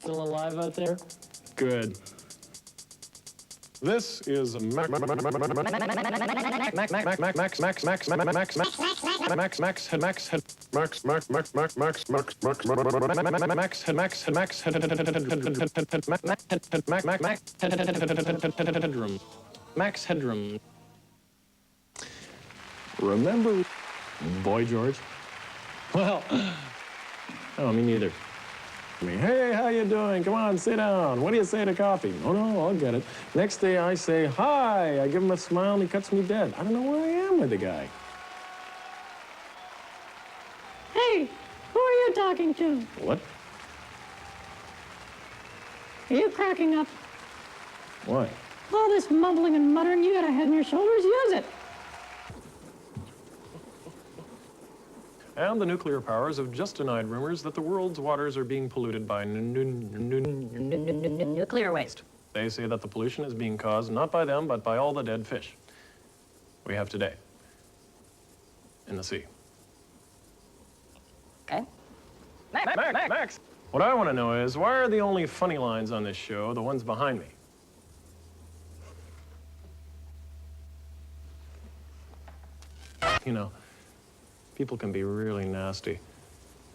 Still alive out there? Good. This is Max Headroom. Max Headroom. Remember Boy George? Well, oh, me neither. Hey, how you doing? Come on, sit down. What do you say to coffee? Oh, no, I'll get it. Next day, I say, hi. I give him a smile, and he cuts me dead. I don't know where I am with the guy. Hey, who are you talking to? What? Are you cracking up? Why? All this mumbling and muttering, you got a head on your shoulders, use it. And the nuclear powers have just denied rumors that the world's waters are being polluted by Nuclear waste. They say that the pollution is being caused not by them, but by all the dead fish we have today in the sea. Okay. Max! What I want to know is, why are the only funny lines on this show the ones behind me? You know, people can be really nasty.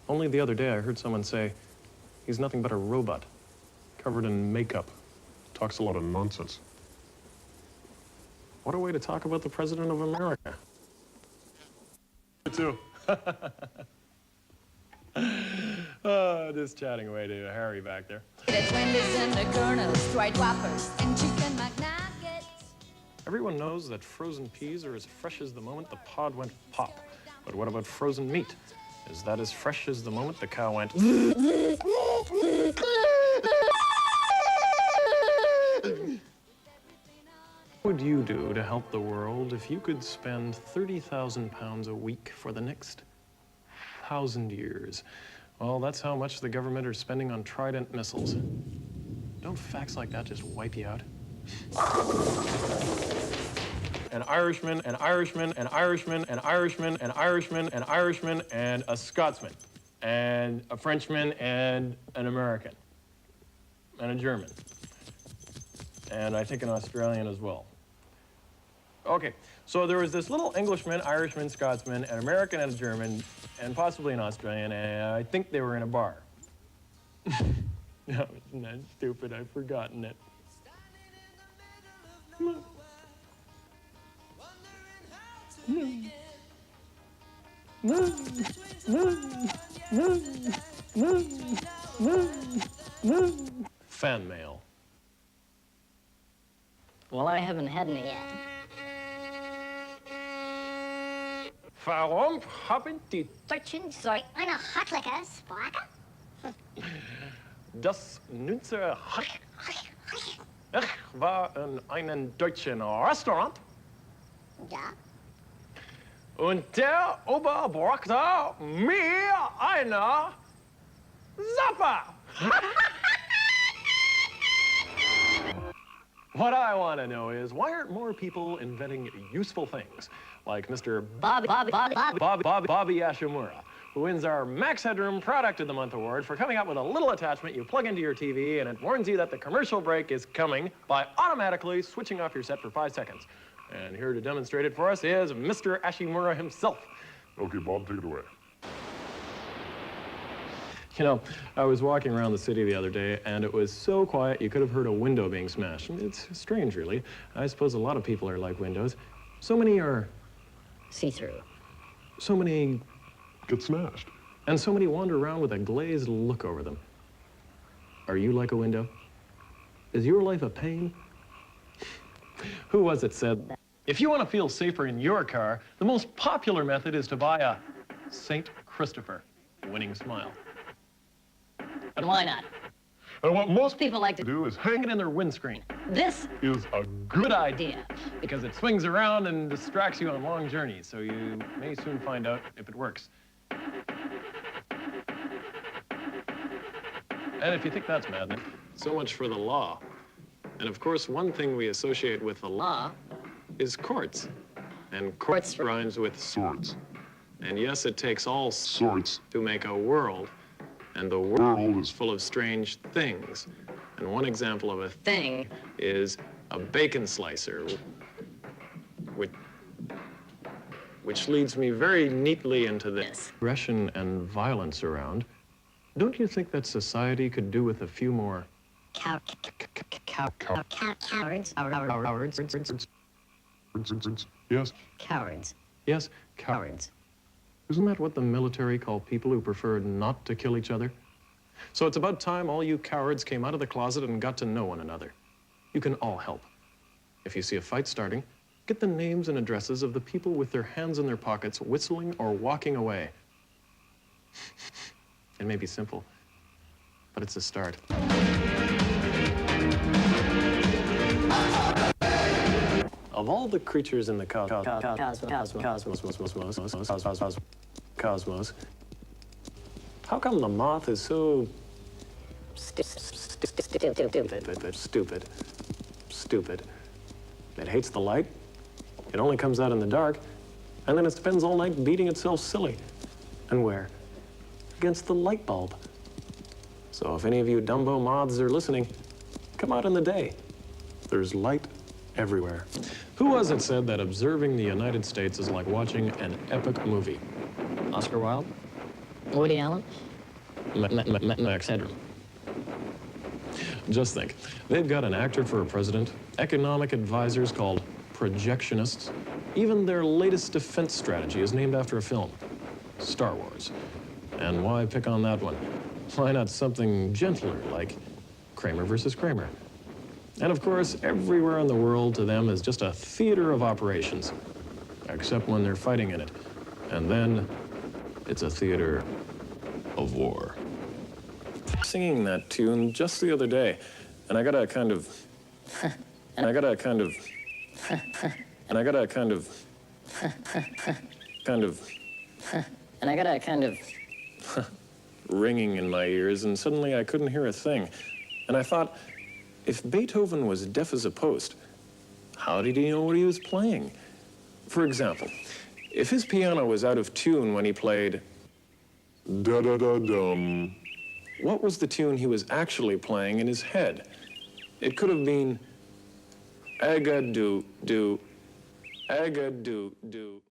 Only the other day I heard someone say, he's nothing but a robot, covered in makeup. Talks a lot of nonsense. What a way to talk about the President of America. You too. Oh, just chatting away to Harry back there. There's Wendy's and the Colonel's, Dwight Whoppers, and Chicken McNuggets. Everyone knows that frozen peas are as fresh as the moment the pod went pop. But what about frozen meat? Is that as fresh as the moment the cow went? What would you do to help the world if you could spend 30,000 pounds a week for the next 1,000 years? Well, that's how much the government are spending on Trident missiles. Don't facts like that just wipe you out? An Irishman, an Irishman, an Irishman, an Irishman, an Irishman, an Irishman, and a Scotsman, and a Frenchman, and an American, and a German, and I think an Australian as well. Okay, so there was this little Englishman, Irishman, Scotsman, an American, and a German, and possibly an Australian, and I think they were in a bar. No, isn't that stupid? I've forgotten it. Fan mail. Well, I haven't had any yet. Warum haben die Deutschen soll eine Hartlecker Sprache? das Nütze Ich war in einem deutschen Restaurant Ja. und der Ober brachte mir eine Zappa. What I want to know is, why aren't more people inventing useful things, like Mr. Bobby Ashimura, who wins our Max Headroom Product of the Month award for coming up with a little attachment you plug into your TV and it warns you that the commercial break is coming by automatically switching off your set for 5 seconds. And here to demonstrate it for us is Mr. Ashimura himself. Okay, Bob, take it away. You know, I was walking around the city the other day, and it was so quiet you could have heard a window being smashed. It's strange, really. I suppose a lot of people are like windows. So many are See-through. so many, Get smashed. and so many wander around with a glazed look over them. Are you like a window? Is your life a pain? Who was it said, if you want to feel safer in your car, the most popular method is to buy a St. Christopher winning smile. But why not? And what most People like to do is Hang hang it in their windscreen. This is a Good good idea, because it swings around and distracts you on long journeys, so you may soon find out if it works. And if you think that's maddening, so much for the law. And of course, one thing we associate with the law is courts. And courts rhymes with sorts. And yes, it takes all Sorts. to make a world. And the world is full of strange things. And one example of a thing is a bacon slicer, which leads me very neatly into this. Aggression and violence around. Don't you think that society could do with a few more Cowards. Yes? Cowards. Yes, Cowards. Isn't that what the military call people who prefer not to kill each other? So it's about time all you cowards came out of the closet and got to know one another. You can all help. If you see a fight starting, get the names and addresses of the people with their hands in their pockets, whistling or walking away. It may be simple, but it's a start. Of all the creatures in the cosmos, how come the moth is so stupid? It hates the light, it only comes out in the dark, and then it spends all night beating itself silly. And where? Against the light bulb. So if any of you Dumbo moths are listening, come out in the day. There's light everywhere. Who was it said that observing the United States is like watching an epic movie? Oscar Wilde? Woody Allen? Max Headroom. Just think, they've got an actor for a president, economic advisors called projectionists. Even their latest defense strategy is named after a film, Star Wars. And why pick on that one? Why not something gentler, like Kramer versus Kramer? And of course, everywhere in the world to them is just a theater of operations, except when they're fighting in it. And then it's a theater of war. Singing that tune just the other day, and I got a kind of ringing in my ears, and suddenly I couldn't hear a thing. And I thought, if Beethoven was deaf as a post, how did he know what he was playing? For example, if his piano was out of tune when he played Da-da-da-dum. what was the tune he was actually playing in his head? It could have been aga-do-do, aga-do-do.